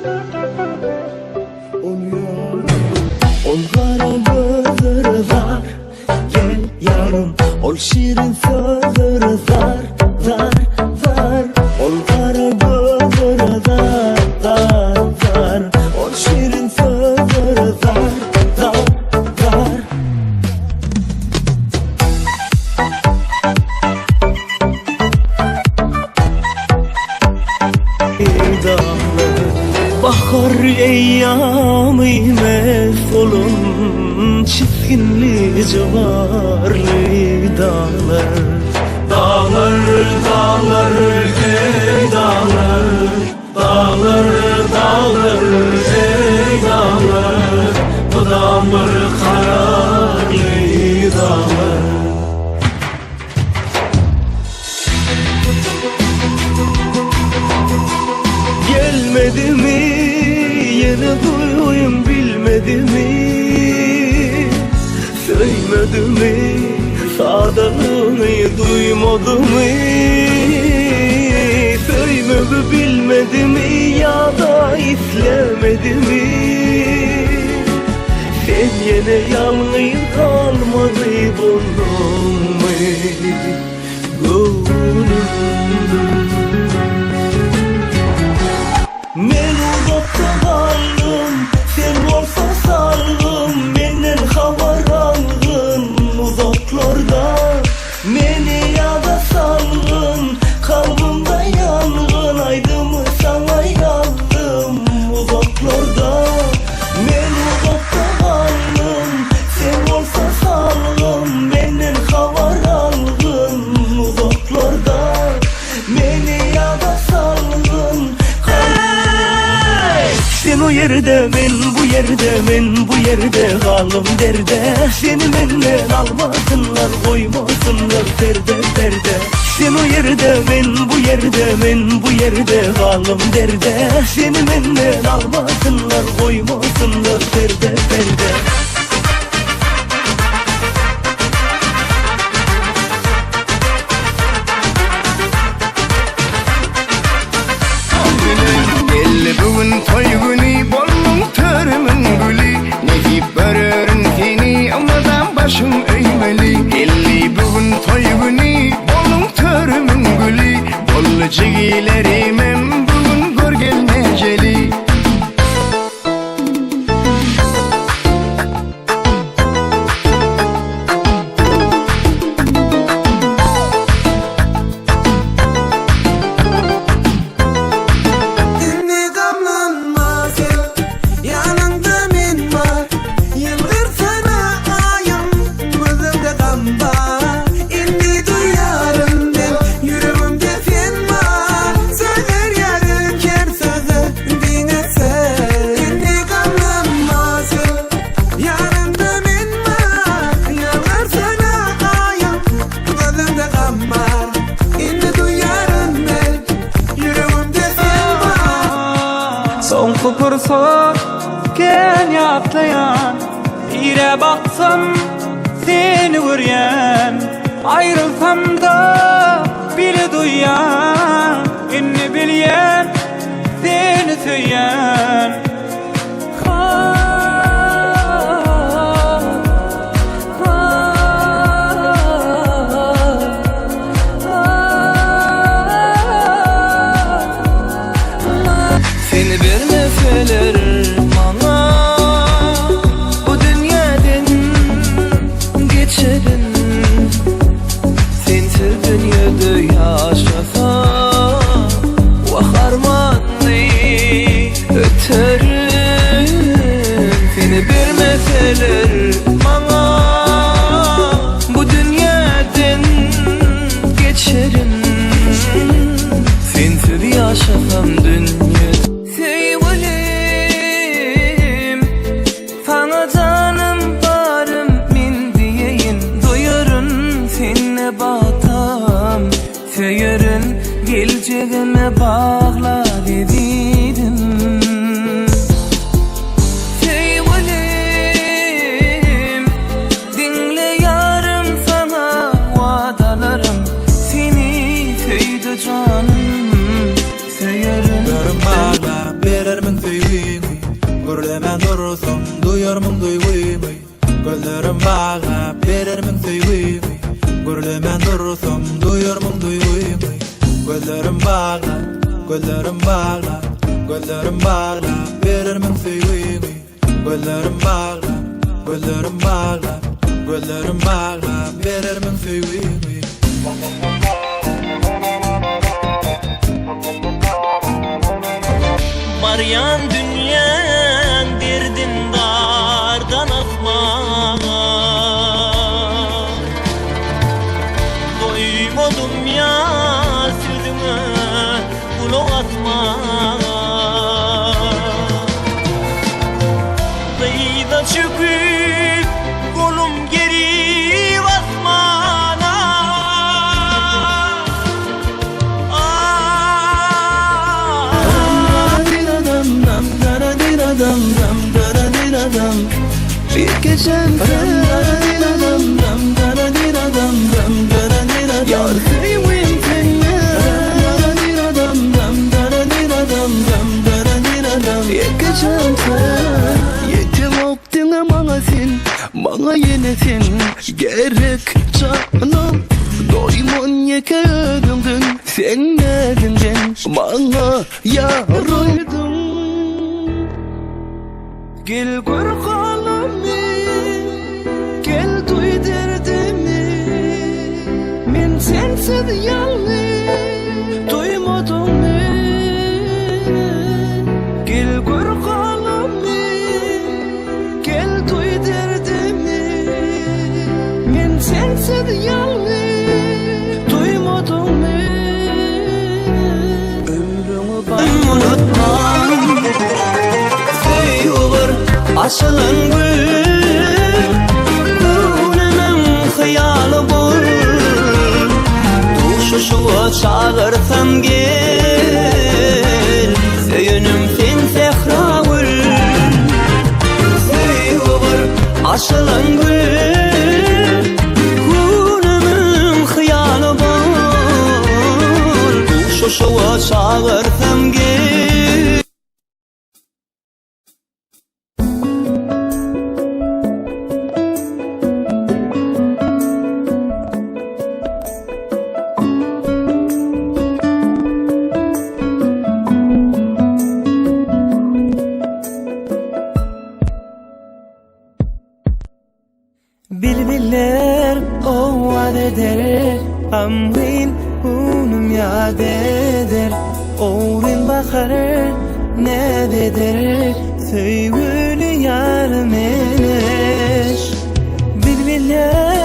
Ol kara gözleri var, gel yarım. Ol şirin sözleri zar, zar, zar. Ol kara gözleri zar, zar, zar. Ol şirin sözleri zar, zar, zar. Bahar eyyamı mefulun çizginli civarlı dağlar. Dağlar, dağlar, ey dağlar. Dağlar, dağlar, ey dağlar. Bu damır kararlı dağlar. Gelmedi mi, yeni duyuyum bilmedi mi? Söymedi mi, sadalığını duymadı mı? Söymedi bilmedi mi, ya da istemedi mi? Sen yine yalnız kalmadı buldun mu? Men uzakta kaldım, sen olsa saldım. Menden haber aldın uzaklarda. Beni yada saldın, kalbimde yangın. Aydımı sana yazdım uzaklarda. Men uzakta kaldım, sen olsa saldım. Menden haber aldın uzaklarda. Beni yada saldın. Sen o yerde, ben bu yerde, ben bu yerde kalım derde. Seni benden almasınlar, koymasınlar derde, derde. Sen o yerde, ben bu yerde, ben bu yerde kalım derde. Seni benden almasınlar, koymasınlar derde, derde. Bugün toy günü bolmun törümün gülü. Nehip börörün seni amadan başım eğmeli. Elli bugün toy günü bolmun törümün gülü. Bollu cigilerim em bugün gör gelmeceli. Soğuk fırsat gel yatlayan, ire baksam seni göryen. Ayrılsam da bile duyan, inni bilyen seni söyleyen. Seni vermeseler bana bu dünyadan geçerim. Sensiz dünyada yaşasam vah armanı öterim. Seni vermeseler bana bu dünyadan geçerim. Sensiz yaşasam dünyada. Sana canım varım min diyeyin, duyurun seni batam. Söyürün geleceğime bağla dediydim. Sevgilim dinle yarım sana vadalarım. Seni söyledim canım, söyürün Gözlerim bağla berermin söýgümi Görlemen dursam duyarmyň duýgumy Gözlerim bağla Gözlerim bağla Gözlerim bağla berermin söýgümi Gözlerim bağla Gözlerim bağla Gözlerim bağla berermin söýgümi Baryan dünýän derdin dardan atmağa Doýmadym ya sözüňe kulak atmağa Gıyda çöküp kolum geri basmana Bir geçen Yar sevim seni Bir geçen Yetim okdine bana sen Bana yenesin gerek canım Doymon yekedimdin sen nedinden Bana yarıydın Gel gör kalami Gel duy derdimi Men sensiz yalnız Duymadım men Gel gör kalami Gel duy derdimi Men sensiz yalnız Duymadım men Ömrümü ben unutmam Söýülür açylan gül Gönlümün hyýaly bol Duşuşuwa çağırsam gel Söýünüm sen sehragül Söýülür açylan gül Gönlümün hyýaly bol Duşuşuwa çağırsam gel Bilbiller ovad eder Amrin unum yad eder Oğrin bakar ne eder Söýgü